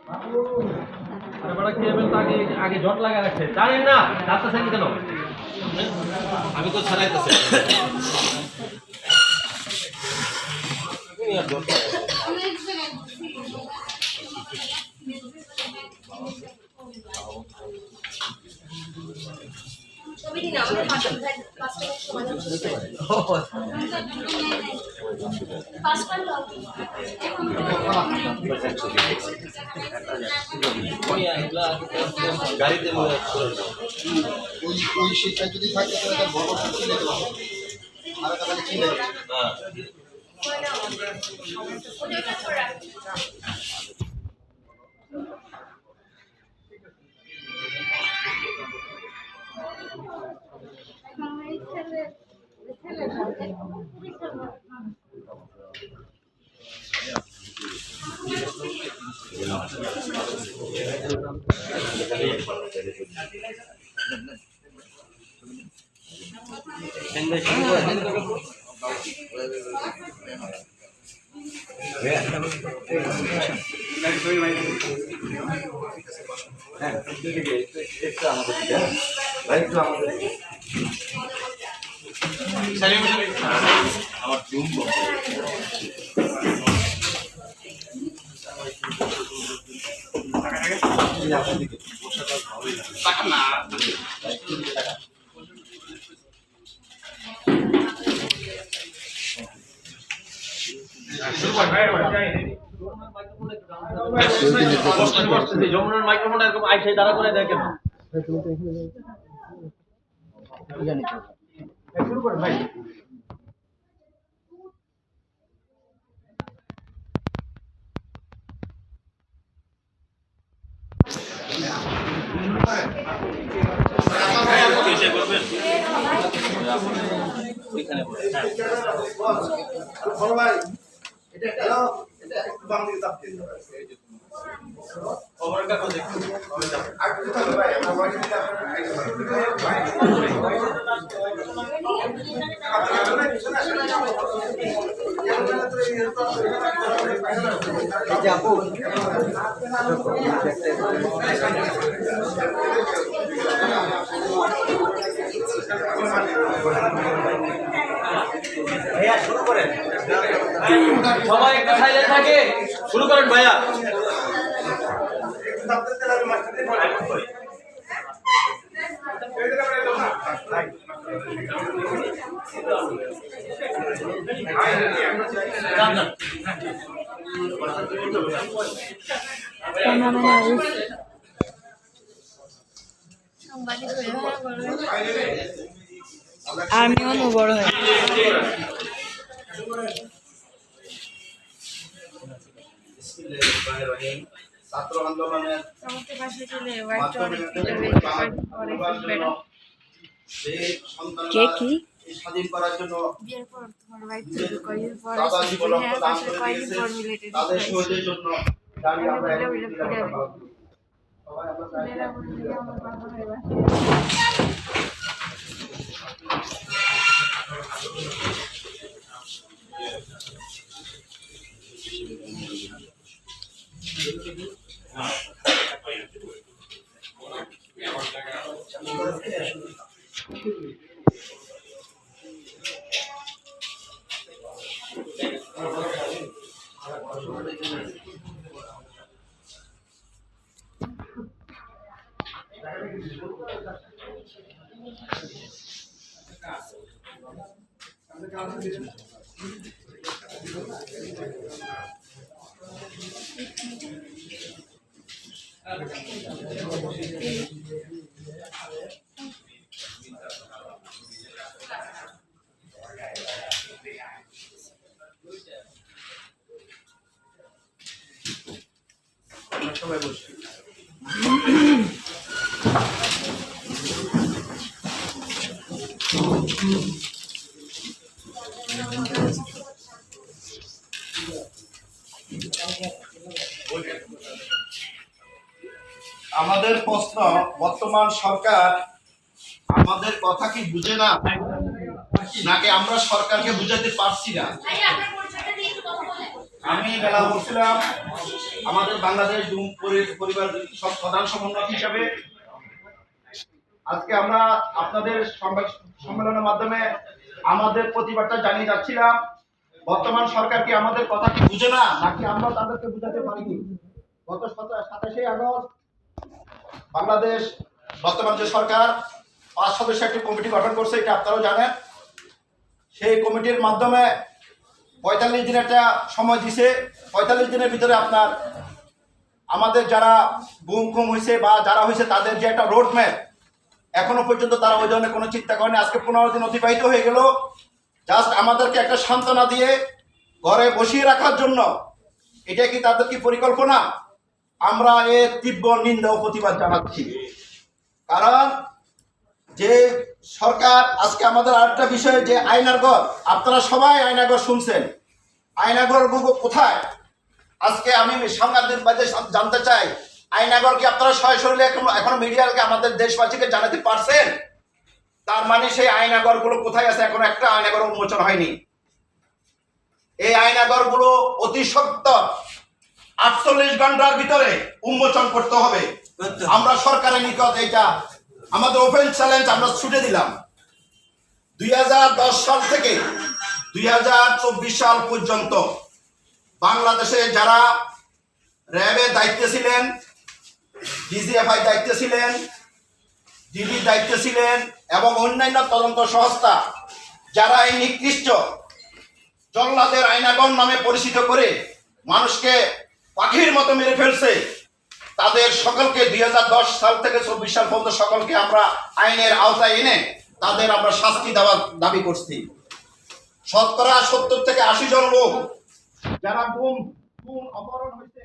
আরে বড় কেবল তো আগে আগে জট লাগা রাখছে জানেন না রাস্তা সাইড কেন আমি তো ছাড়াইতেছি ছবি দিন আমাদের পাঁচটা সমাধান করতে পাঁচ পার দাও এখন গাড়িতে ওই শীতটা যদি থাকে তাহলে একটা বড় চিনে দেবো আর একটা তাহলে চিনে দেবো হ্যাঁ ওটা করা আমার জুম যমুনার মাইক্রোফোন এরকম আইসাই দাঁড়া করে দেয় কেন শুরু করেন ভাই ভাইয়া শুরু করেন সবাই একটু সাইলেন্ট থাকে শুরু করেন ভাইয়া আমিও নো বড় হয় ছাত্র আন্দোলনের কে কি স্বাধীন করার জন্য বিয়ের পর তোমার ওয়াইফ থেকে কয়েকদিন পর দাদা জীবন হ্যাঁ দান পাশে করে কয়েকদিন পর দিয়েছেন রিলেটেড তাদের শহীদের জন্য দাঁড়িয়ে আমরা বলে বলে একদিন ফিরে আমরা সবাই আমরা মেয়েরা বলে আমার বাবা হয় সবাই বসে আমাদের প্রশ্ন, বর্তমান সরকার আমাদের কথা কি বুঝে না, নাকি আমরা সরকারকে বুঝাতে পারছি না? আমি বেলা বলছিলাম আমাদের বাংলাদেশ ডুম পরিবার সব প্রধান সমন্বয়ক হিসাবে আজকে আমরা আপনাদের সংবাদ সম্মেলনের মাধ্যমে আমাদের প্রতিবাদটা জানিয়ে যাচ্ছিলাম। বর্তমান সরকার কি আমাদের কথা কি বুঝে না, নাকি আমরা তাদেরকে বুঝাতে পারিনি? গত 27শে আগস্ট বাংলাদেশ বর্তমান যে সরকার 5 সদস্যের একটি কমিটি গঠন করছে, এটা আপনারাও জানেন। সেই কমিটির মাধ্যমে 45 দিনের একটা সময় দিছে। 45 দিনের ভিতরে আপনার আমাদের যারা গুম খুম হয়েছে বা যারা হয়েছে তাদের যে একটা রোড ম্যাপ, এখনো পর্যন্ত তারা ওই ধরনের কোনো চিন্তা করেনি। আজকে 15 দিন অতিবাহিত হয়ে গেল। জাস্ট আমাদেরকে একটা সান্ত্বনা দিয়ে ঘরে বসিয়ে রাখার জন্য। এটা কি তাদের কি পরিকল্পনা? আমরা এর তীব্র নিন্দা ও প্রতিবাদ জানাচ্ছি। কারণ যে সরকার আজকে আমাদের আরেকটা বিষয়, যে আয়নাঘর, আপনারা সবাই আয়নাঘর শুনছেন। আয়নাঘর কোথায়? আজকে আমি সাংবাদিক বাজে জানতে চাই, আয়নাঘর কি আপনারা সরাসরি এখনো মিডিয়াকে আমাদের দেশবাসীকে জানাতে পারছেন? তার মানে সেই আয়নাঘর গুলো কোথায় আছে? এখন একটা আয়নাঘর উন্মোচন হয়নি। এই আয়নাঘর গুলো অতি সত্বর 48 ঘন্টার ভিতরে উন্মোচন করতে হবে। আমরা সরকারের নিকট এটা আমাদের ওপেন চ্যালেঞ্জ আমরা ছুটে দিলাম। 2010 সাল থেকে 2024 সাল পর্যন্ত বাংলাদেশে যারা র্যাবের দায়িত্বে ছিলেন, ডিজিএফআই দায়িত্বে ছিলেন, ডিবির দায়িত্বে ছিলেন এবং অন্যান্য তদন্ত সংস্থা যারা এই নিকৃষ্ট জল্লাদের আয়নাগর নামে পরিচিত করে মানুষকে পাখির মতো মেরে ফেলছে, তাদের সকলকে 2010 সাল থেকে 24 সাল পর্যন্ত সকলকে আমরা আইনের আওতায় এনে তাদের আমরা শাস্তি দেওয়ার দাবি করছি। শতকরা 70 থেকে 80 জন লোক যারা গুম অপহরণ হয়েছে